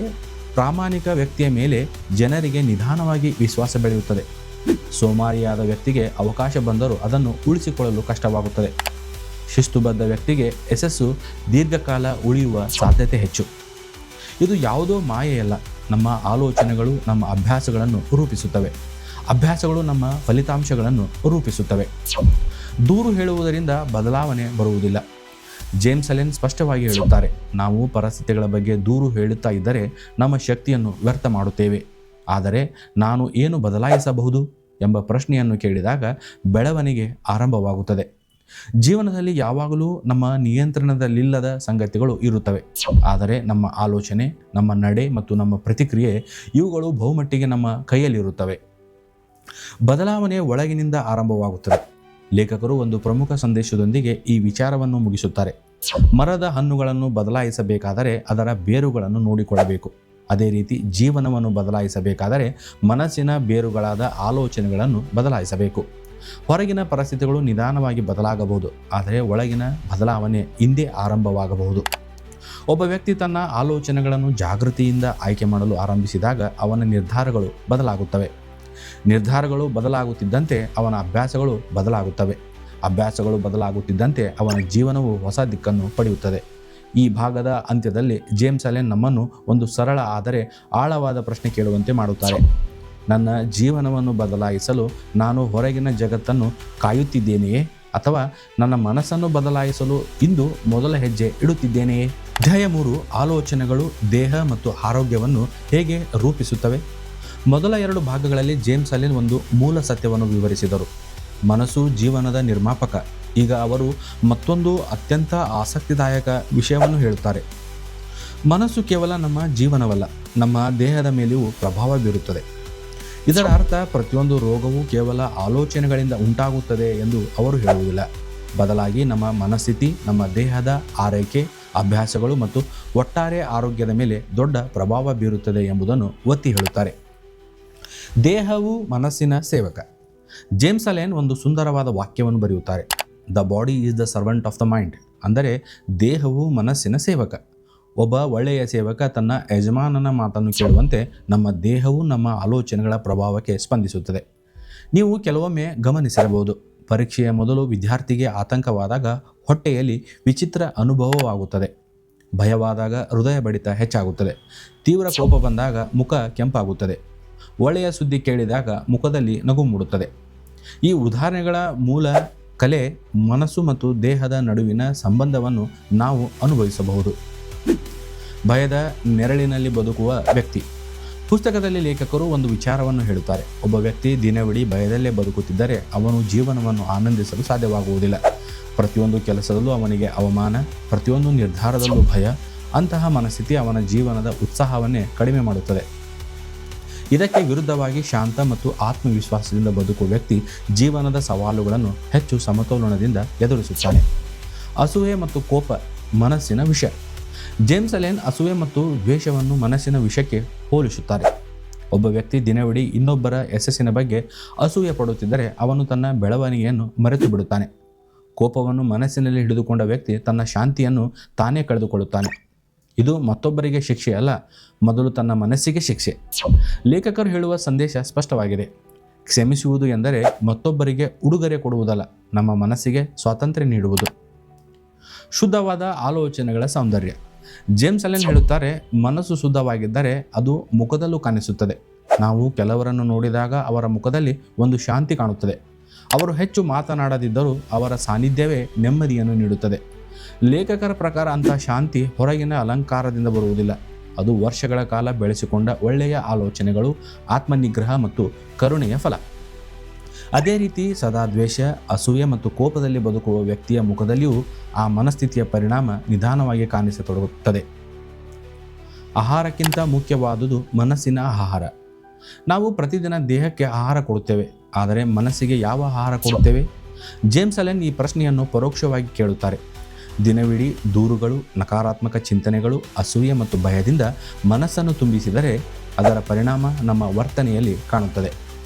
ಪ್ರಾಮಾಣಿಕ ವ್ಯಕ್ತಿಯ ಮೇಲೆ ಜನರಿಗೆ ನಿಧಾನವಾಗಿ ವಿಶ್ವಾಸ ಬೆಳೆಯುತ್ತದೆ. ಸೋಮಾರಿಯಾದ ವ್ಯಕ್ತಿಗೆ ಅವಕಾಶ ಬಂದರೂ ಅದನ್ನು ಉಳಿಸಿಕೊಳ್ಳಲು ಕಷ್ಟವಾಗುತ್ತದೆ. ಶಿಸ್ತುಬದ್ಧ ವ್ಯಕ್ತಿಗೆ ಯಶಸ್ಸು ದೀರ್ಘಕಾಲ ಉಳಿಯುವ ಸಾಧ್ಯತೆ ಹೆಚ್ಚು. ಇದು ಯಾವುದೋ ಮಾಯೆಯಲ್ಲ. ನಮ್ಮ ಆಲೋಚನೆಗಳು ನಮ್ಮ ಅಭ್ಯಾಸಗಳನ್ನು ರೂಪಿಸುತ್ತವೆ. ಅಭ್ಯಾಸಗಳು ನಮ್ಮ ಫಲಿತಾಂಶಗಳನ್ನು ರೂಪಿಸುತ್ತವೆ. ದೂರು ಹೇಳುವುದರಿಂದ ಬದಲಾವಣೆ ಬರುವುದಿಲ್ಲ. ಜೇಮ್ಸ್ ಅಲೆನ್ ಸ್ಪಷ್ಟವಾಗಿ ಹೇಳುತ್ತಾರೆ, ನಾವು ಪರಿಸ್ಥಿತಿಗಳ ಬಗ್ಗೆ ದೂರು ಹೇಳುತ್ತಾ ಇದ್ದರೆ ನಮ್ಮ ಶಕ್ತಿಯನ್ನು ವ್ಯರ್ಥ ಮಾಡುತ್ತೇವೆ. ಆದರೆ ನಾನು ಏನು ಬದಲಾಯಿಸಬಹುದು ಎಂಬ ಪ್ರಶ್ನೆಯನ್ನು ಕೇಳಿದಾಗ ಬೆಳವಣಿಗೆ ಆರಂಭವಾಗುತ್ತದೆ. ಜೀವನದಲ್ಲಿ ಯಾವಾಗಲೂ ನಮ್ಮ ನಿಯಂತ್ರಣದಲ್ಲಿಲ್ಲದ ಸಂಗತಿಗಳು ಇರುತ್ತವೆ. ಆದರೆ ನಮ್ಮ ಆಲೋಚನೆ, ನಮ್ಮ ನಡೆ ಮತ್ತು ನಮ್ಮ ಪ್ರತಿಕ್ರಿಯೆ ಇವುಗಳು ಬಹುಮಟ್ಟಿಗೆ ನಮ್ಮ ಕೈಯಲ್ಲಿರುತ್ತವೆ. ಬದಲಾವಣೆ ಒಳಗಿನಿಂದ ಆರಂಭವಾಗುತ್ತದೆ. ಲೇಖಕರು ಒಂದು ಪ್ರಮುಖ ಸಂದೇಶದೊಂದಿಗೆ ಈ ವಿಚಾರವನ್ನು ಮುಗಿಸುತ್ತಾರೆ. ಮರದ ಹಣ್ಣುಗಳನ್ನು ಬದಲಾಯಿಸಬೇಕಾದರೆ ಅದರ ಬೇರುಗಳನ್ನು ನೋಡಿಕೊಳ್ಳಬೇಕು. ಅದೇ ರೀತಿ ಜೀವನವನ್ನು ಬದಲಾಯಿಸಬೇಕಾದರೆ ಮನಸ್ಸಿನ ಬೇರುಗಳಾದ ಆಲೋಚನೆಗಳನ್ನು ಬದಲಾಯಿಸಬೇಕು. ಹೊರಗಿನ ಪರಿಸ್ಥಿತಿಗಳು ನಿಧಾನವಾಗಿ ಬದಲಾಗಬಹುದು, ಆದರೆ ಒಳಗಿನ ಬದಲಾವಣೆ ಇಂದೇ ಆರಂಭವಾಗಬಹುದು. ಒಬ್ಬ ವ್ಯಕ್ತಿ ತನ್ನ ಆಲೋಚನೆಗಳನ್ನು ಜಾಗೃತಿಯಿಂದ ಆಯ್ಕೆ ಮಾಡಲು ಆರಂಭಿಸಿದಾಗ ಅವನ ನಿರ್ಧಾರಗಳು ಬದಲಾಗುತ್ತವೆ. ನಿರ್ಧಾರಗಳು ಬದಲಾಗುತ್ತಿದ್ದಂತೆ ಅವನ ಅಭ್ಯಾಸಗಳು ಬದಲಾಗುತ್ತವೆ. ಅಭ್ಯಾಸಗಳು ಬದಲಾಗುತ್ತಿದ್ದಂತೆ ಅವನ ಜೀವನವು ಹೊಸ ದಿಕ್ಕನ್ನು ಪಡೆಯುತ್ತದೆ. ಈ ಭಾಗದ ಅಂತ್ಯದಲ್ಲಿ ಜೇಮ್ಸ್ ಅಲೆನ್ ನಮ್ಮನ್ನು ಒಂದು ಸರಳ ಆದರೆ ಆಳವಾದ ಪ್ರಶ್ನೆ ಕೇಳುವಂತೆ ಮಾಡುತ್ತಾರೆ. ನನ್ನ ಜೀವನವನ್ನು ಬದಲಾಯಿಸಲು ನಾನು ಹೊರಗಿನ ಜಗತ್ತನ್ನು ಕಾಯುತ್ತಿದ್ದೇನೆಯೇ, ಅಥವಾ ನನ್ನ ಮನಸ್ಸನ್ನು ಬದಲಾಯಿಸಲು ಇಂದು ಮೊದಲ ಹೆಜ್ಜೆ ಇಡುತ್ತಿದ್ದೇನೆಯೇ? ಅಧ್ಯಾಯ 3 ಆಲೋಚನೆಗಳು ದೇಹ ಮತ್ತು ಆರೋಗ್ಯವನ್ನು ಹೇಗೆ ರೂಪಿಸುತ್ತವೆ. ಮೊದಲ 2 ಭಾಗಗಳಲ್ಲಿ ಜೇಮ್ಸ್ ಅಲೆನ್ ಒಂದು ಮೂಲ ಸತ್ಯವನ್ನು ವಿವರಿಸಿದರು: ಮನಸ್ಸು ಜೀವನದ ನಿರ್ಮಾಪಕ. ಈಗ ಅವರು ಮತ್ತೊಂದು ಅತ್ಯಂತ ಆಸಕ್ತಿದಾಯಕ ವಿಷಯವನ್ನು ಹೇಳುತ್ತಾರೆ. ಮನಸ್ಸು ಕೇವಲ ನಮ್ಮ ಜೀವನವಲ್ಲ, ನಮ್ಮ ದೇಹದ ಮೇಲೆಯೂ ಪ್ರಭಾವ ಬೀರುತ್ತದೆ. ಇದರ ಅರ್ಥ ಪ್ರತಿಯೊಂದು ರೋಗವೂ ಕೇವಲ ಆಲೋಚನೆಗಳಿಂದ ಉಂಟಾಗುತ್ತದೆ ಎಂದು ಅವರು ಹೇಳುವುದಿಲ್ಲ. ಬದಲಾಗಿ ನಮ್ಮ ಮನಸ್ಥಿತಿ, ನಮ್ಮ ದೇಹದ ಆರೈಕೆ, ಅಭ್ಯಾಸಗಳು ಮತ್ತು ಒಟ್ಟಾರೆ ಆರೋಗ್ಯದ ಮೇಲೆ ದೊಡ್ಡ ಪ್ರಭಾವ ಬೀರುತ್ತದೆ ಎಂಬುದನ್ನು ಒತ್ತಿ ಹೇಳುತ್ತಾರೆ. ದೇಹವು ಮನಸ್ಸಿನ ಸೇವಕ. ಜೇಮ್ಸ್ ಅಲೆನ್ ಒಂದು ಸುಂದರವಾದ ವಾಕ್ಯವನ್ನು ಬರೆಯುತ್ತಾರೆ: the body is the servant of the mind. ಅಂದರೆ ದೇಹವು ಮನಸ್ಸಿನ ಸೇವಕ. ಒಬ್ಬ ಒಳ್ಳೆಯ ಸೇವಕ ತನ್ನ ಯಜಮಾನನ ಮಾತನ್ನು ಕೇಳುವಂತೆ ನಮ್ಮ ದೇಹವು ನಮ್ಮ ಆಲೋಚನೆಗಳ ಪ್ರಭಾವಕ್ಕೆ ಸ್ಪಂದಿಸುತ್ತದೆ. ನೀವು ಕೆಲವೊಮ್ಮೆ ಗಮನಿಸಿರಬಹುದು, ಪರೀಕ್ಷೆಯ ಮೊದಲು ವಿದ್ಯಾರ್ಥಿಗೆ ಆತಂಕವಾದಾಗ ಹೊಟ್ಟೆಯಲ್ಲಿ ವಿಚಿತ್ರ ಅನುಭವವಾಗುತ್ತದೆ. ಭಯವಾದಾಗ ಹೃದಯ ಬಡಿತ ಹೆಚ್ಚಾಗುತ್ತದೆ. ತೀವ್ರ ಕೋಪ ಬಂದಾಗ ಮುಖ ಕೆಂಪಾಗುತ್ತದೆ. ಒಳ್ಳೆಯ ಸುದ್ದಿ ಕೇಳಿದಾಗ ಮುಖದಲ್ಲಿ ನಗು ಮೂಡುತ್ತದೆ. ಈ ಉದಾಹರಣೆಗಳ ಮೂಲ ಕಲೆ ಮನಸ್ಸು ಮತ್ತು ದೇಹದ ನಡುವಿನ ಸಂಬಂಧವನ್ನು ನಾವು ಅನುಭವಿಸಬಹುದು. ಭಯದ ನೆರಳಿನಲ್ಲಿ ಬದುಕುವ ವ್ಯಕ್ತಿ. ಪುಸ್ತಕದಲ್ಲಿ ಲೇಖಕರು ಒಂದು ವಿಚಾರವನ್ನು ಹೇಳುತ್ತಾರೆ: ಒಬ್ಬ ವ್ಯಕ್ತಿ ದಿನವಿಡೀ ಭಯದಲ್ಲೇ ಬದುಕುತ್ತಿದ್ದರೆ ಅವನು ಜೀವನವನ್ನು ಆನಂದಿಸಲು ಸಾಧ್ಯವಾಗುವುದಿಲ್ಲ. ಪ್ರತಿಯೊಂದು ಕೆಲಸದಲ್ಲೂ ಅವನಿಗೆ ಅವಮಾನ, ಪ್ರತಿಯೊಂದು ನಿರ್ಧಾರದಲ್ಲೂ ಭಯ. ಅಂತಹ ಮನಸ್ಥಿತಿ ಅವನ ಜೀವನದ ಉತ್ಸಾಹವನ್ನೇ ಕಡಿಮೆ ಮಾಡುತ್ತದೆ. ಇದಕ್ಕೆ ವಿರುದ್ಧವಾಗಿ ಶಾಂತ ಮತ್ತು ಆತ್ಮವಿಶ್ವಾಸದಿಂದ ಬದುಕುವ ವ್ಯಕ್ತಿ ಜೀವನದ ಸವಾಲುಗಳನ್ನು ಹೆಚ್ಚು ಸಮತೋಲನದಿಂದ ಎದುರಿಸುತ್ತಾನೆ. ಅಸೂಯೆ ಮತ್ತು ಕೋಪ ಮನಸ್ಸಿನ ವಿಷ. ಜೇಮ್ಸ್ ಅಲೆನ್ ಅಸೂಯೆ ಮತ್ತು ದ್ವೇಷವನ್ನು ಮನಸ್ಸಿನ ವಿಷಕ್ಕೆ ಹೋಲಿಸುತ್ತಾರೆ. ಒಬ್ಬ ವ್ಯಕ್ತಿ ದಿನವಿಡೀ ಇನ್ನೊಬ್ಬರ ಯಶಸ್ಸಿನ ಬಗ್ಗೆ ಅಸೂಯೆ ಪಡುತ್ತಿದ್ದರೆ ಅವನು ತನ್ನ ಬೆಳವಣಿಗೆಯನ್ನು ಮರೆತು ಬಿಡುತ್ತಾನೆ. ಕೋಪವನ್ನು ಮನಸ್ಸಿನಲ್ಲಿ ಹಿಡಿದುಕೊಂಡ ವ್ಯಕ್ತಿ ತನ್ನ ಶಾಂತಿಯನ್ನು ತಾನೇ ಕಳೆದುಕೊಳ್ಳುತ್ತಾನೆ. ಇದು ಮತ್ತೊಬ್ಬರಿಗೆ ಶಿಕ್ಷೆ ಅಲ್ಲ, ಮೊದಲು ತನ್ನ ಮನಸ್ಸಿಗೆ ಶಿಕ್ಷೆ. ಲೇಖಕರು ಹೇಳುವ ಸಂದೇಶ ಸ್ಪಷ್ಟವಾಗಿದೆ: ಕ್ಷಮಿಸುವುದು ಎಂದರೆ ಮತ್ತೊಬ್ಬರಿಗೆ ಉಡುಗೊರೆ ಕೊಡುವುದಲ್ಲ, ನಮ್ಮ ಮನಸ್ಸಿಗೆ ಸ್ವಾತಂತ್ರ್ಯ ನೀಡುವುದು. ಶುದ್ಧವಾದ ಆಲೋಚನೆಗಳ ಸೌಂದರ್ಯ. ಜೇಮ್ಸ್ ಅಲೆನ್ ಹೇಳುತ್ತಾರೆ: ಮನಸ್ಸು ಶುದ್ಧವಾಗಿದ್ದರೆ ಅದು ಮುಖದಲ್ಲೂ ಕಾಣಿಸುತ್ತದೆ. ನಾವು ಕೆಲವರನ್ನು ನೋಡಿದಾಗ ಅವರ ಮುಖದಲ್ಲಿ ಒಂದು ಶಾಂತಿ ಕಾಣುತ್ತದೆ. ಅವರು ಹೆಚ್ಚು ಮಾತನಾಡದಿದ್ದರೂ ಅವರ ಸಾನ್ನಿಧ್ಯವೇ ನೆಮ್ಮದಿಯನ್ನು ನೀಡುತ್ತದೆ. ಲೇಖಕರ ಪ್ರಕಾರ ಅಂತಹ ಶಾಂತಿ ಹೊರಗಿನ ಅಲಂಕಾರದಿಂದ ಬರುವುದಿಲ್ಲ. ಅದು ವರ್ಷಗಳ ಕಾಲ ಬೆಳೆಸಿಕೊಂಡ ಒಳ್ಳೆಯ ಆಲೋಚನೆಗಳು, ಆತ್ಮನಿಗ್ರಹ ಮತ್ತು ಕರುಣೆಯ ಫಲ. ಅದೇ ರೀತಿ ಸದಾ ದ್ವೇಷ, ಅಸೂಯೆ ಮತ್ತು ಕೋಪದಲ್ಲಿ ಬದುಕುವ ವ್ಯಕ್ತಿಯ ಮುಖದಲ್ಲಿಯೂ ಆ ಮನಸ್ಥಿತಿಯ ಪರಿಣಾಮ ನಿಧಾನವಾಗಿ ಕಾಣಿಸತೊಡಗುತ್ತದೆ. ಆಹಾರಕ್ಕಿಂತ ಮುಖ್ಯವಾದುದು ಮನಸ್ಸಿನ ಆಹಾರ. ನಾವು ಪ್ರತಿದಿನ ದೇಹಕ್ಕೆ ಆಹಾರ ಕೊಡುತ್ತೇವೆ, ಆದರೆ ಮನಸ್ಸಿಗೆ ಯಾವ ಆಹಾರ ಕೊಡುತ್ತೇವೆ? ಜೇಮ್ಸ್ ಅಲೆನ್ ಈ ಪ್ರಶ್ನೆಯನ್ನು ಪರೋಕ್ಷವಾಗಿ ಕೇಳುತ್ತಾರೆ. ದಿನವಿಡೀ ದೂರುಗಳು, ನಕಾರಾತ್ಮಕ ಚಿಂತನೆಗಳು, ಅಸೂಯೆ ಮತ್ತು ಭಯದಿಂದ ಮನಸ್ಸನ್ನು ತುಂಬಿಸಿದರೆ ಅದರ ಪರಿಣಾಮ ನಮ್ಮ ವರ್ತನೆಯಲ್ಲಿ ಕಾಣುತ್ತದೆ.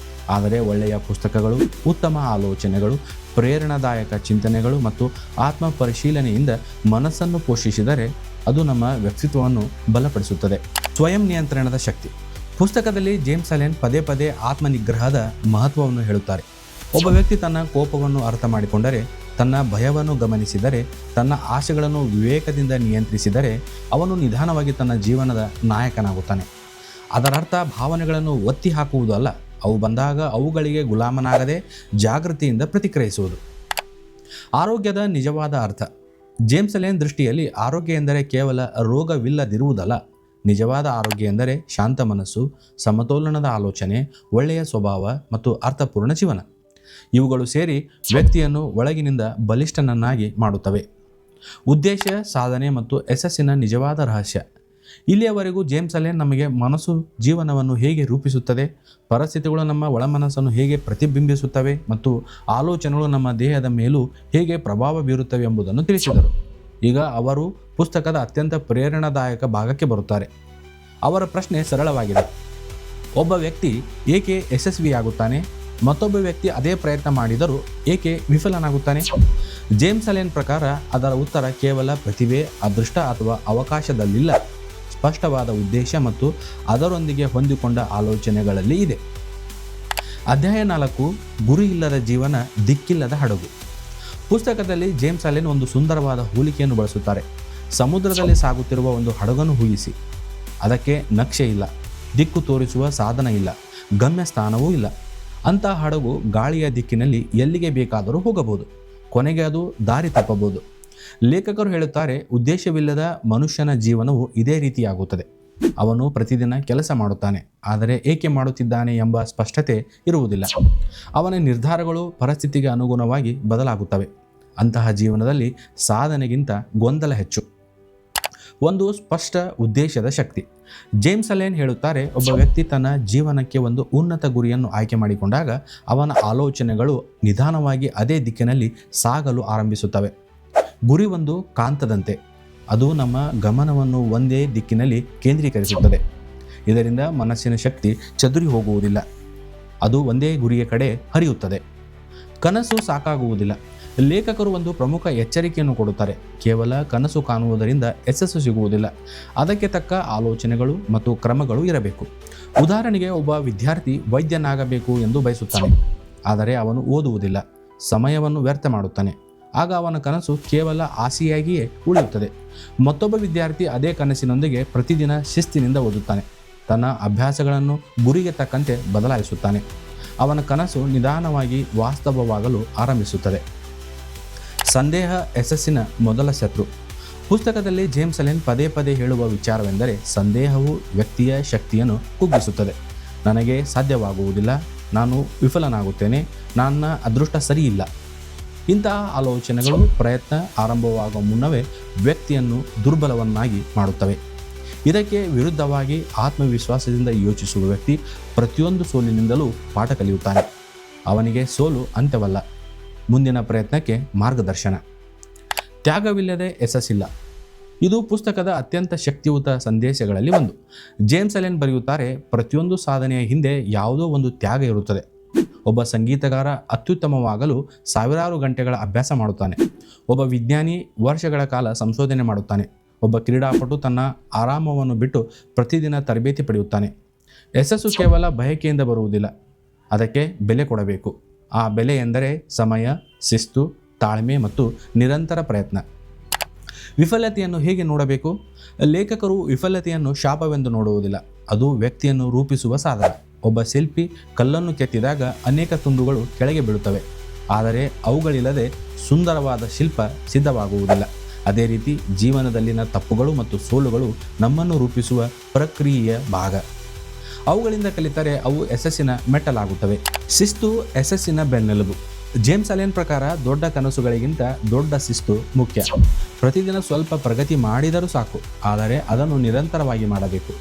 ಆದರೆ ಒಳ್ಳೆಯ ಪುಸ್ತಕಗಳು, ಉತ್ತಮ ಆಲೋಚನೆಗಳು, ಪ್ರೇರಣಾದಾಯಕ ಚಿಂತನೆಗಳು ಮತ್ತು ಆತ್ಮ ಪರಿಶೀಲನೆಯಿಂದ ಮನಸ್ಸನ್ನು ಪೋಷಿಸಿದರೆ ಅದು ನಮ್ಮ ವ್ಯಕ್ತಿತ್ವವನ್ನು ಬಲಪಡಿಸುತ್ತದೆ. ಸ್ವಯಂ ನಿಯಂತ್ರಣದ ಶಕ್ತಿ. ಪುಸ್ತಕದಲ್ಲಿ ಜೇಮ್ಸ್ ಅಲೆನ್ ಪದೇ ಪದೇ ಆತ್ಮನಿಗ್ರಹದ ಮಹತ್ವವನ್ನು ಹೇಳುತ್ತಾರೆ. ಒಬ್ಬ ವ್ಯಕ್ತಿ ತನ್ನ ಕೋಪವನ್ನು ಅರ್ಥ ಮಾಡಿಕೊಂಡರೆ, ತನ್ನ ಭಯವನ್ನು ಗಮನಿಸಿದರೆ, ತನ್ನ ಆಸೆಗಳನ್ನು ವಿವೇಕದಿಂದ ನಿಯಂತ್ರಿಸಿದರೆ ಅವನು ನಿಧಾನವಾಗಿ ತನ್ನ ಜೀವನದ ನಾಯಕನಾಗುತ್ತಾನೆ. ಅದರರ್ಥ ಭಾವನೆಗಳನ್ನು ಒತ್ತಿ ಹಾಕುವುದು ಅಲ್ಲ, ಅವು ಬಂದಾಗ ಅವುಗಳಿಗೆ ಗುಲಾಮನಾಗದೆ ಜಾಗೃತಿಯಿಂದ ಪ್ರತಿಕ್ರಿಯಿಸುವುದು. ಆರೋಗ್ಯದ ನಿಜವಾದ ಅರ್ಥ. ಜೇಮ್ಸ್ ಅಲೆನ್ ದೃಷ್ಟಿಯಲ್ಲಿ ಆರೋಗ್ಯ ಎಂದರೆ ಕೇವಲ ರೋಗವಿಲ್ಲದಿರುವುದಲ್ಲ. ನಿಜವಾದ ಆರೋಗ್ಯ ಎಂದರೆ ಶಾಂತ ಮನಸ್ಸು, ಸಮತೋಲನದ ಆಲೋಚನೆ, ಒಳ್ಳೆಯ ಸ್ವಭಾವ ಮತ್ತು ಅರ್ಥಪೂರ್ಣ ಜೀವನ. ಇವುಗಳು ಸೇರಿ ವ್ಯಕ್ತಿಯನ್ನು ಒಳಗಿನಿಂದ ಬಲಿಷ್ಠನನ್ನಾಗಿ ಮಾಡುತ್ತವೆ. ಉದ್ದೇಶ, ಸಾಧನೆ ಮತ್ತು ಯಶಸ್ಸಿನ ನಿಜವಾದ ರಹಸ್ಯ. ಇಲ್ಲಿಯವರೆಗೂ ಜೇಮ್ಸ್ ಅಲೆನ್ ನಮಗೆ ಮನಸ್ಸು ಜೀವನವನ್ನು ಹೇಗೆ ರೂಪಿಸುತ್ತದೆ, ಪರಿಸ್ಥಿತಿಗಳು ನಮ್ಮ ಒಳಮನಸ್ಸನ್ನು ಹೇಗೆ ಪ್ರತಿಬಿಂಬಿಸುತ್ತವೆ ಮತ್ತು ಆಲೋಚನೆಗಳು ನಮ್ಮ ದೇಹದ ಮೇಲೂ ಹೇಗೆ ಪ್ರಭಾವ ಬೀರುತ್ತವೆ ಎಂಬುದನ್ನು ತಿಳಿಸಿದರು. ಈಗ ಅವರು ಪುಸ್ತಕದ ಅತ್ಯಂತ ಪ್ರೇರಣಾದಾಯಕ ಭಾಗಕ್ಕೆ ಬರುತ್ತಾರೆ. ಅವರ ಪ್ರಶ್ನೆ ಸರಳವಾಗಿದೆ: ಒಬ್ಬ ವ್ಯಕ್ತಿ ಏಕೆ ಯಶಸ್ವಿಯಾಗುತ್ತಾನೆ? ಮತ್ತೊಬ್ಬ ವ್ಯಕ್ತಿ ಅದೇ ಪ್ರಯತ್ನ ಮಾಡಿದರೂ ಏಕೆ ವಿಫಲನಾಗುತ್ತಾನೆ? ಜೇಮ್ಸ್ ಅಲೆನ್ ಪ್ರಕಾರ ಅದರ ಉತ್ತರ ಕೇವಲ ಪ್ರತಿಭೆ, ಅದೃಷ್ಟ ಅಥವಾ ಅವಕಾಶದಲ್ಲಿಲ್ಲ, ಸ್ಪಷ್ಟವಾದ ಉದ್ದೇಶ ಮತ್ತು ಅದರೊಂದಿಗೆ ಹೊಂದಿಕೊಂಡ ಆಲೋಚನೆಗಳಲ್ಲಿ ಇದೆ. ಅಧ್ಯಾಯ 4: ಗುರಿ ಇಲ್ಲದ ಜೀವನ, ದಿಕ್ಕಿಲ್ಲದ ಹಡಗು. ಪುಸ್ತಕದಲ್ಲಿ ಜೇಮ್ಸ್ ಅಲೆನ್ ಒಂದು ಸುಂದರವಾದ ಹೋಲಿಕೆಯನ್ನು ಬಳಸುತ್ತಾರೆ. ಸಮುದ್ರದಲ್ಲಿ ಸಾಗುತ್ತಿರುವ ಒಂದು ಹಡಗನ್ನು ಊಹಿಸಿ. ಅದಕ್ಕೆ ನಕ್ಷೆ ಇಲ್ಲ, ದಿಕ್ಕು ತೋರಿಸುವ ಸಾಧನ ಇಲ್ಲ, ಗಮ್ಯಸ್ಥಾನವೂ ಇಲ್ಲ. ಅಂತಹ ಹಡಗು ಗಾಳಿಯ ದಿಕ್ಕಿನಲ್ಲಿ ಎಲ್ಲಿಗೆ ಬೇಕಾದರೂ ಹೋಗಬಹುದು, ಕೊನೆಗೆ ಅದು ದಾರಿ ತಪ್ಪಬಹುದು. ಲೇಖಕರು ಹೇಳುತ್ತಾರೆ, ಉದ್ದೇಶವಿಲ್ಲದ ಮನುಷ್ಯನ ಜೀವನವು ಇದೇ ರೀತಿಯಾಗುತ್ತದೆ. ಅವನು ಪ್ರತಿದಿನ ಕೆಲಸ ಮಾಡುತ್ತಾನೆ, ಆದರೆ ಏಕೆ ಮಾಡುತ್ತಿದ್ದಾನೆ ಎಂಬ ಸ್ಪಷ್ಟತೆ ಇರುವುದಿಲ್ಲ. ಅವನ ನಿರ್ಧಾರಗಳು ಪರಿಸ್ಥಿತಿಗೆ ಅನುಗುಣವಾಗಿ ಬದಲಾಗುತ್ತವೆ. ಅಂತಹ ಜೀವನದಲ್ಲಿ ಸಾಧನೆಗಿಂತ ಗೊಂದಲ ಹೆಚ್ಚು, ಒಂದು ಸ್ಪಷ್ಟ ಉದ್ದೇಶದ ಶಕ್ತಿ. ಜೇಮ್ಸ್ ಅಲೆನ್ ಹೇಳುತ್ತಾರೆ, ಒಬ್ಬ ವ್ಯಕ್ತಿ ತನ್ನ ಜೀವನಕ್ಕೆ ಒಂದು ಉನ್ನತ ಗುರಿಯನ್ನು ಆಯ್ಕೆ ಮಾಡಿಕೊಂಡಾಗ ಅವನ ಆಲೋಚನೆಗಳು ನಿಧಾನವಾಗಿ ಅದೇ ದಿಕ್ಕಿನಲ್ಲಿ ಸಾಗಲು ಆರಂಭಿಸುತ್ತವೆ. ಗುರಿ ಒಂದು ಕಾಂತದಂತೆ, ಅದು ನಮ್ಮ ಗಮನವನ್ನು ಒಂದೇ ದಿಕ್ಕಿನಲ್ಲಿ ಕೇಂದ್ರೀಕರಿಸುತ್ತದೆ. ಇದರಿಂದ ಮನಸ್ಸಿನ ಶಕ್ತಿ ಚದುರಿ ಹೋಗುವುದಿಲ್ಲ, ಅದು ಒಂದೇ ಗುರಿಯ ಕಡೆ ಹರಿಯುತ್ತದೆ. ಕನಸು ಸಾಕಾಗುವುದಿಲ್ಲ. ಲೇಖಕರು ಒಂದು ಪ್ರಮುಖ ಎಚ್ಚರಿಕೆಯನ್ನು ಕೊಡುತ್ತಾರೆ. ಕೇವಲ ಕನಸು ಕಾಣುವುದರಿಂದ ಯಶಸ್ಸು ಸಿಗುವುದಿಲ್ಲ, ಅದಕ್ಕೆ ತಕ್ಕ ಆಲೋಚನೆಗಳು ಮತ್ತು ಕ್ರಮಗಳು ಇರಬೇಕು. ಉದಾಹರಣೆಗೆ, ಒಬ್ಬ ವಿದ್ಯಾರ್ಥಿ ವೈದ್ಯನಾಗಬೇಕು ಎಂದು ಬಯಸುತ್ತಾನೆ, ಆದರೆ ಅವನು ಓದುವುದಿಲ್ಲ, ಸಮಯವನ್ನು ವ್ಯರ್ಥ ಮಾಡುತ್ತಾನೆ. ಆಗ ಅವನ ಕನಸು ಕೇವಲ ಆಸೆಯಾಗಿಯೇ ಉಳಿಯುತ್ತದೆ. ಮತ್ತೊಬ್ಬ ವಿದ್ಯಾರ್ಥಿ ಅದೇ ಕನಸಿನೊಂದಿಗೆ ಪ್ರತಿದಿನ ಶಿಸ್ತಿನಿಂದ ಓದುತ್ತಾನೆ, ತನ್ನ ಅಭ್ಯಾಸಗಳನ್ನು ಗುರಿಗೆ ತಕ್ಕಂತೆ ಬದಲಾಯಿಸುತ್ತಾನೆ. ಅವನ ಕನಸು ನಿಧಾನವಾಗಿ ವಾಸ್ತವವಾಗಲು ಆರಂಭಿಸುತ್ತದೆ. ಸಂದೇಹ ಯಶಸ್ಸಿನ ಮೊದಲ ಶತ್ರು. ಪುಸ್ತಕದಲ್ಲಿ ಜೇಮ್ಸ್ ಅಲೆನ್ ಪದೇ ಪದೇ ಹೇಳುವ ವಿಚಾರವೆಂದರೆ, ಸಂದೇಹವು ವ್ಯಕ್ತಿಯ ಶಕ್ತಿಯನ್ನು ಕುಗ್ಗಿಸುತ್ತದೆ. ನನಗೆ ಸಾಧ್ಯವಾಗುವುದಿಲ್ಲ, ನಾನು ವಿಫಲನಾಗುತ್ತೇನೆ, ನನ್ನ ಅದೃಷ್ಟ ಸರಿಯಿಲ್ಲ. ಇಂತಹ ಆಲೋಚನೆಗಳು ಪ್ರಯತ್ನ ಆರಂಭವಾಗುವ ಮುನ್ನವೇ ವ್ಯಕ್ತಿಯನ್ನು ದುರ್ಬಲವನ್ನಾಗಿ ಮಾಡುತ್ತವೆ. ಇದಕ್ಕೆ ವಿರುದ್ಧವಾಗಿ ಆತ್ಮವಿಶ್ವಾಸದಿಂದ ಯೋಚಿಸುವ ವ್ಯಕ್ತಿ ಪ್ರತಿಯೊಂದು ಸೋಲಿನಿಂದಲೂ ಪಾಠ ಕಲಿಯುತ್ತಾನೆ. ಅವನಿಗೆ ಸೋಲು ಅಂತ್ಯವಲ್ಲ, ಮುಂದಿನ ಪ್ರಯತ್ನಕ್ಕೆ ಮಾರ್ಗದರ್ಶನ. ತ್ಯಾಗವಿಲ್ಲದೆ ಯಶಸ್ಸಿಲ್ಲ. ಇದು ಪುಸ್ತಕದ ಅತ್ಯಂತ ಶಕ್ತಿಯುತ ಸಂದೇಶಗಳಲ್ಲಿ ಒಂದು. ಜೇಮ್ಸ್ ಅಲೆನ್ ಬರೆಯುತ್ತಾರೆ, ಪ್ರತಿಯೊಂದು ಸಾಧನೆಯ ಹಿಂದೆ ಯಾವುದೋ ಒಂದು ತ್ಯಾಗ ಇರುತ್ತದೆ. ಒಬ್ಬ ಸಂಗೀತಗಾರ ಅತ್ಯುತ್ತಮವಾಗಲು ಸಾವಿರಾರು ಗಂಟೆಗಳ ಅಭ್ಯಾಸ ಮಾಡುತ್ತಾನೆ. ಒಬ್ಬ ವಿಜ್ಞಾನಿ ವರ್ಷಗಳ ಕಾಲ ಸಂಶೋಧನೆ ಮಾಡುತ್ತಾನೆ. ಒಬ್ಬ ಕ್ರೀಡಾಪಟು ತನ್ನ ಆರಾಮವನ್ನು ಬಿಟ್ಟು ಪ್ರತಿದಿನ ತರಬೇತಿ ಪಡೆಯುತ್ತಾನೆ. ಯಶಸ್ಸು ಕೇವಲ ಬಯಕೆಯಿಂದ ಬರುವುದಿಲ್ಲ, ಅದಕ್ಕೆ ಬೆಲೆ ಕೊಡಬೇಕು. ಆ ಬೆಲೆ ಎಂದರೆ ಸಮಯ, ಶಿಸ್ತು, ತಾಳ್ಮೆ ಮತ್ತು ನಿರಂತರ ಪ್ರಯತ್ನ. ವಿಫಲತೆಯನ್ನು ಹೇಗೆ ನೋಡಬೇಕು? ಲೇಖಕರು ವಿಫಲತೆಯನ್ನು ಶಾಪವೆಂದು ನೋಡುವುದಿಲ್ಲ, ಅದು ವ್ಯಕ್ತಿಯನ್ನು ರೂಪಿಸುವ ಸಾಧನ. ಒಬ್ಬ ಶಿಲ್ಪಿ ಕಲ್ಲನ್ನು ಕೆತ್ತಿದಾಗ ಅನೇಕ ತುಂಡುಗಳು ಕೆಳಗೆ ಬೀಳುತ್ತವೆ, ಆದರೆ ಅವುಗಳಿಲ್ಲದೆ ಸುಂದರವಾದ ಶಿಲ್ಪ ಸಿದ್ಧವಾಗುವುದಿಲ್ಲ. ಅದೇ ರೀತಿ ಜೀವನದಲ್ಲಿನ ತಪ್ಪುಗಳು ಮತ್ತು ಸೋಲುಗಳು ನಮ್ಮನ್ನು ರೂಪಿಸುವ ಪ್ರಕ್ರಿಯೆಯ ಭಾಗ. ಅವುಗಳಿಂದ ಕಲಿತರೆ ಅವು ಯಶಸ್ಸಿನ ಮೆಟ್ಟಲಾಗುತ್ತವೆ. ಶಿಸ್ತು ಯಶಸ್ಸಿನ ಬೆನ್ನೆಲುಬು. ಜೇಮ್ಸ್ ಅಲೆನ್ ಪ್ರಕಾರ ದೊಡ್ಡ ಕನಸುಗಳಿಗಿಂತ ದೊಡ್ಡ ಶಿಸ್ತು ಮುಖ್ಯ. ಪ್ರತಿದಿನ ಸ್ವಲ್ಪ ಪ್ರಗತಿ ಮಾಡಿದರೂ ಸಾಕು, ಆದರೆ ಅದನ್ನು ನಿರಂತರವಾಗಿ ಮಾಡಬೇಕು.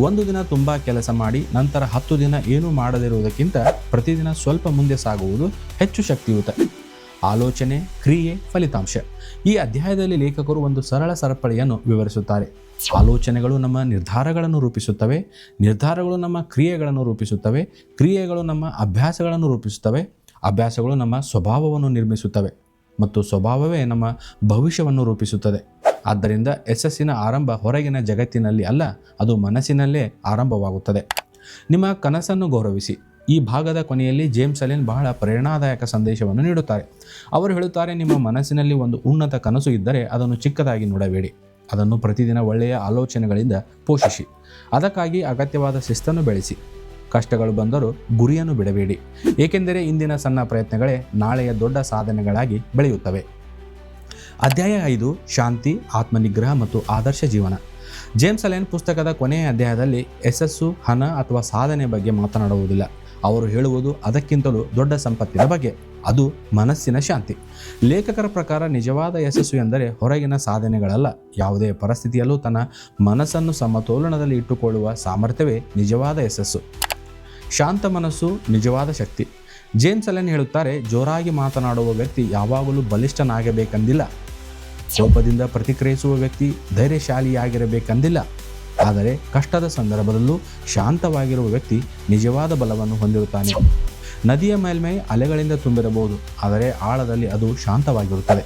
ಒಂದು ದಿನ ತುಂಬ ಕೆಲಸ ಮಾಡಿ ನಂತರ 10 ದಿನ ಏನೂ ಮಾಡದಿರುವುದಕ್ಕಿಂತ ಪ್ರತಿದಿನ ಸ್ವಲ್ಪ ಮುಂದೆ ಸಾಗುವುದು ಹೆಚ್ಚು ಶಕ್ತಿಯುತ. ಆಲೋಚನೆ, ಕ್ರಿಯೆ, ಫಲಿತಾಂಶ. ಈ ಅಧ್ಯಾಯದಲ್ಲಿ ಲೇಖಕರು ಒಂದು ಸರಳ ಸರಪಳಿಯನ್ನು ವಿವರಿಸುತ್ತಾರೆ. ಆಲೋಚನೆಗಳು ನಮ್ಮ ನಿರ್ಧಾರಗಳನ್ನು ರೂಪಿಸುತ್ತವೆ, ನಿರ್ಧಾರಗಳು ನಮ್ಮ ಕ್ರಿಯೆಗಳನ್ನು ರೂಪಿಸುತ್ತವೆ, ಕ್ರಿಯೆಗಳು ನಮ್ಮ ಅಭ್ಯಾಸಗಳನ್ನು ರೂಪಿಸುತ್ತವೆ, ಅಭ್ಯಾಸಗಳು ನಮ್ಮ ಸ್ವಭಾವವನ್ನು ನಿರ್ಮಿಸುತ್ತವೆ ಮತ್ತು ಸ್ವಭಾವವೇ ನಮ್ಮ ಭವಿಷ್ಯವನ್ನು ರೂಪಿಸುತ್ತದೆ. ಆದ್ದರಿಂದ ಯಶಸ್ಸಿನ ಆರಂಭ ಹೊರಗಿನ ಜಗತ್ತಿನಲ್ಲಿ ಅಲ್ಲ, ಅದು ಮನಸ್ಸಿನಲ್ಲೇ ಆರಂಭವಾಗುತ್ತದೆ. ನಿಮ್ಮ ಕನಸನ್ನು ಗೌರವಿಸಿ. ಈ ಭಾಗದ ಕೊನೆಯಲ್ಲಿ ಜೇಮ್ಸ್ ಅಲೆನ್ ಬಹಳ ಪ್ರೇರಣಾದಾಯಕ ಸಂದೇಶವನ್ನು ನೀಡುತ್ತಾರೆ. ಅವರು ಹೇಳುತ್ತಾರೆ, ನಿಮ್ಮ ಮನಸ್ಸಿನಲ್ಲಿ ಒಂದು ಉನ್ನತ ಕನಸು ಇದ್ದರೆ ಅದನ್ನು ಚಿಕ್ಕದಾಗಿ ನೋಡಬೇಡಿ. ಅದನ್ನು ಪ್ರತಿದಿನ ಒಳ್ಳೆಯ ಆಲೋಚನೆಗಳಿಂದ ಪೋಷಿಸಿ. ಅದಕ್ಕಾಗಿ ಅಗತ್ಯವಾದ ಶಿಸ್ತನ್ನು ಬೆಳೆಸಿ. ಕಷ್ಟಗಳು ಬಂದರೂ ಗುರಿಯನ್ನು ಬಿಡಬೇಡಿ, ಏಕೆಂದರೆ ಇಂದಿನ ಸಣ್ಣ ಪ್ರಯತ್ನಗಳೇ ನಾಳೆಯ ದೊಡ್ಡ ಸಾಧನೆಗಳಾಗಿ ಬೆಳೆಯುತ್ತವೆ. ಅಧ್ಯಾಯ 5, ಶಾಂತಿ, ಆತ್ಮನಿಗ್ರಹ ಮತ್ತು ಆದರ್ಶ ಜೀವನ. ಜೇಮ್ಸ್ ಅಲೆನ್ ಪುಸ್ತಕದ ಕೊನೆಯ ಅಧ್ಯಾಯದಲ್ಲಿ ಯಶಸ್ಸು, ಹಣ ಅಥವಾ ಸಾಧನೆ ಬಗ್ಗೆ ಮಾತನಾಡುವುದಿಲ್ಲ. ಅವರು ಹೇಳುವುದು ಅದಕ್ಕಿಂತಲೂ ದೊಡ್ಡ ಸಂಪತ್ತಿನ ಬಗ್ಗೆ, ಅದು ಮನಸ್ಸಿನ ಶಾಂತಿ. ಲೇಖಕರ ಪ್ರಕಾರ ನಿಜವಾದ ಯಶಸ್ಸು ಎಂದರೆ ಹೊರಗಿನ ಸಾಧನೆಗಳಲ್ಲ, ಯಾವುದೇ ಪರಿಸ್ಥಿತಿಯಲ್ಲೂ ತನ್ನ ಮನಸ್ಸನ್ನು ಸಮತೋಲನದಲ್ಲಿ ಇಟ್ಟುಕೊಳ್ಳುವ ಸಾಮರ್ಥ್ಯವೇ ನಿಜವಾದ ಯಶಸ್ಸು. ಶಾಂತ ಮನಸ್ಸು ನಿಜವಾದ ಶಕ್ತಿ. ಜೇಮ್ಸ್ ಅಲೆನ್ ಹೇಳುತ್ತಾರೆ, ಜೋರಾಗಿ ಮಾತನಾಡುವ ವ್ಯಕ್ತಿ ಯಾವಾಗಲೂ ಬಲಿಷ್ಠನಾಗಬೇಕೆಂದಿಲ್ಲ, ಕೋಪದಿಂದ ಪ್ರತಿಕ್ರಿಯಿಸುವ ವ್ಯಕ್ತಿ ಧೈರ್ಯಶಾಲಿಯಾಗಿರಬೇಕೆಂದಿಲ್ಲ. ಆದರೆ ಕಷ್ಟದ ಸಂದರ್ಭದಲ್ಲೂ ಶಾಂತವಾಗಿರುವ ವ್ಯಕ್ತಿ ನಿಜವಾದ ಬಲವನ್ನು ಹೊಂದಿರುತ್ತಾನೆ. ನದಿಯ ಮೇಲ್ಮೈ ಅಲೆಗಳಿಂದ ತುಂಬಿರಬಹುದು, ಆದರೆ ಆಳದಲ್ಲಿ ಅದು ಶಾಂತವಾಗಿರುತ್ತದೆ.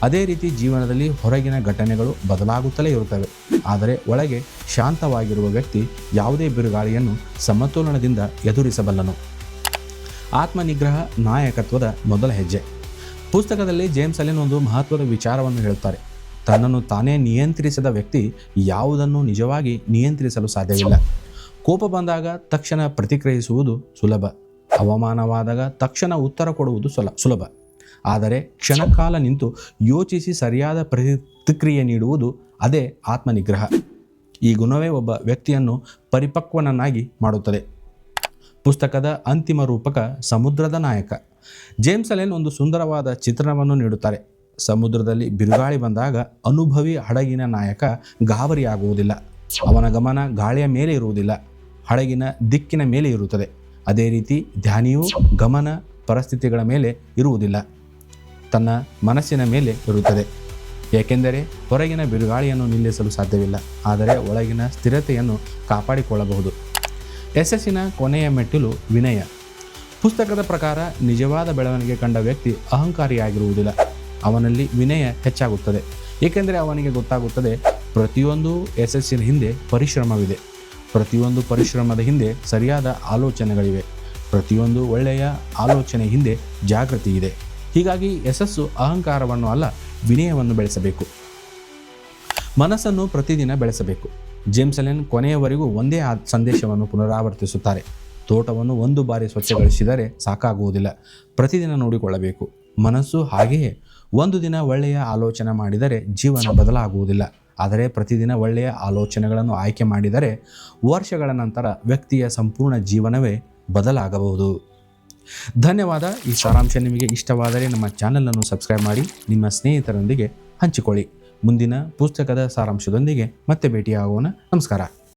ಅದೇ ರೀತಿ ಜೀವನದಲ್ಲಿ ಹೊರಗಿನ ಘಟನೆಗಳು ಬದಲಾಗುತ್ತಲೇ ಇರುತ್ತವೆ, ಆದರೆ ಒಳಗೆ ಶಾಂತವಾಗಿರುವ ವ್ಯಕ್ತಿ ಯಾವುದೇ ಬಿರುಗಾಳಿಯನ್ನು ಸಮತೋಲನದಿಂದ ಎದುರಿಸಬಲ್ಲನು. ಆತ್ಮನಿಗ್ರಹ ನಾಯಕತ್ವದ ಮೊದಲ ಹೆಜ್ಜೆ. ಪುಸ್ತಕದಲ್ಲಿ ಜೇಮ್ಸ್ ಅಲೆನ್ ಒಂದು ಮಹತ್ವದ ವಿಚಾರವನ್ನು ಹೇಳುತ್ತಾರೆ. ತನ್ನನ್ನು ತಾನೇ ನಿಯಂತ್ರಿಸದ ವ್ಯಕ್ತಿ ಯಾವುದನ್ನು ನಿಜವಾಗಿ ನಿಯಂತ್ರಿಸಲು ಸಾಧ್ಯವಿಲ್ಲ. ಕೋಪ ಬಂದಾಗ ತಕ್ಷಣ ಪ್ರತಿಕ್ರಿಯಿಸುವುದು ಸುಲಭ, ಅವಮಾನವಾದಾಗ ತಕ್ಷಣ ಉತ್ತರ ಕೊಡುವುದು ಸುಲಭ. ಆದರೆ ಕ್ಷಣಕಾಲ ನಿಂತು ಯೋಚಿಸಿ ಸರಿಯಾದ ಪ್ರತಿಕ್ರಿಯೆ ನೀಡುವುದು ಅದೇ ಆತ್ಮನಿಗ್ರಹ. ಈ ಗುಣವೇ ಒಬ್ಬ ವ್ಯಕ್ತಿಯನ್ನು ಪರಿಪಕ್ವನನ್ನಾಗಿ ಮಾಡುತ್ತದೆ. ಪುಸ್ತಕದ ಅಂತಿಮ ರೂಪಕ ಸಮುದ್ರದ ನಾಯಕ. ಜೇಮ್ಸ್ ಅಲೆನ್ ಒಂದು ಸುಂದರವಾದ ಚಿತ್ರಣವನ್ನು ನೀಡುತ್ತಾರೆ. ಸಮುದ್ರದಲ್ಲಿ ಬಿರುಗಾಳಿ ಬಂದಾಗ ಅನುಭವಿ ಹಡಗಿನ ನಾಯಕ ಗಾಬರಿಯಾಗುವುದಿಲ್ಲ. ಅವನ ಗಮನ ಗಾಳಿಯ ಮೇಲೆ ಇರುವುದಿಲ್ಲ, ಹಡಗಿನ ದಿಕ್ಕಿನ ಮೇಲೆ ಇರುತ್ತದೆ. ಅದೇ ರೀತಿ ಧ್ಯಾನಿಯೂ ಗಮನ ಪರಿಸ್ಥಿತಿಗಳ ಮೇಲೆ ಇರುವುದಿಲ್ಲ, ತನ್ನ ಮನಸ್ಸಿನ ಮೇಲೆ ಇರುತ್ತದೆ. ಏಕೆಂದರೆ ಹೊರಗಿನ ಬಿರುಗಾಳಿಯನ್ನು ನಿಲ್ಲಿಸಲು ಸಾಧ್ಯವಿಲ್ಲ, ಆದರೆ ಒಳಗಿನ ಸ್ಥಿರತೆಯನ್ನು ಕಾಪಾಡಿಕೊಳ್ಳಬಹುದು. ಯಶಸ್ಸಿನ ಕೊನೆಯ ಮೆಟ್ಟಿಲು ವಿನಯ. ಪುಸ್ತಕದ ಪ್ರಕಾರ ನಿಜವಾದ ಬೆಳವಣಿಗೆ ಕಂಡ ವ್ಯಕ್ತಿ ಅಹಂಕಾರಿಯಾಗಿರುವುದಿಲ್ಲ, ಅವನಲ್ಲಿ ವಿನಯ ಹೆಚ್ಚಾಗುತ್ತದೆ. ಏಕೆಂದರೆ ಅವನಿಗೆ ಗೊತ್ತಾಗುತ್ತದೆ, ಪ್ರತಿಯೊಂದು ಯಶಸ್ಸಿನ ಹಿಂದೆ ಪರಿಶ್ರಮವಿದೆ, ಪ್ರತಿಯೊಂದು ಪರಿಶ್ರಮದ ಹಿಂದೆ ಸರಿಯಾದ ಆಲೋಚನೆಗಳಿವೆ, ಪ್ರತಿಯೊಂದು ಒಳ್ಳೆಯ ಆಲೋಚನೆ ಹಿಂದೆ ಜಾಗೃತಿ ಇದೆ. ಹೀಗಾಗಿ ಯಶಸ್ಸು ಅಹಂಕಾರವನ್ನು ಅಲ್ಲ, ವಿನಯವನ್ನು ಬೆಳೆಸಬೇಕು, ಮನಸ್ಸನ್ನು ಪ್ರತಿದಿನ ಬೆಳೆಸಬೇಕು. ಜೇಮ್ಸ್ ಅಲೆನ್ ಕೊನೆಯವರೆಗೂ ಒಂದೇ ಸಂದೇಶವನ್ನು ಪುನರಾವರ್ತಿಸುತ್ತಾರೆ. ತೋಟವನ್ನು ಒಂದು ಬಾರಿ ಸ್ವಚ್ಛಗೊಳಿಸಿದರೆ ಸಾಕಾಗುವುದಿಲ್ಲ, ಪ್ರತಿದಿನ ನೋಡಿಕೊಳ್ಳಬೇಕು. ಮನಸ್ಸು ಹಾಗೆಯೇ, ಒಂದು ದಿನ ಒಳ್ಳೆಯ ಆಲೋಚನೆ ಮಾಡಿದರೆ ಜೀವನ ಬದಲಾಗುವುದಿಲ್ಲ, ಆದರೆ ಪ್ರತಿದಿನ ಒಳ್ಳೆಯ ಆಲೋಚನೆಗಳನ್ನು ಆಯ್ಕೆ ಮಾಡಿದರೆ ವರ್ಷಗಳ ನಂತರ ವ್ಯಕ್ತಿಯ ಸಂಪೂರ್ಣ ಜೀವನವೇ ಬದಲಾಗಬಹುದು. ಧನ್ಯವಾದ. ಈ ಸಾರಾಂಶ ನಿಮಗೆ ಇಷ್ಟವಾದರೆ ನಮ್ಮ ಚಾನಲನ್ನು ಸಬ್ಸ್ಕ್ರೈಬ್ ಮಾಡಿ, ನಿಮ್ಮ ಸ್ನೇಹಿತರೊಂದಿಗೆ ಹಂಚಿಕೊಳ್ಳಿ. ಮುಂದಿನ ಪುಸ್ತಕದ ಸಾರಾಂಶದೊಂದಿಗೆ ಮತ್ತೆ ಭೇಟಿಯಾಗೋಣ. ನಮಸ್ಕಾರ.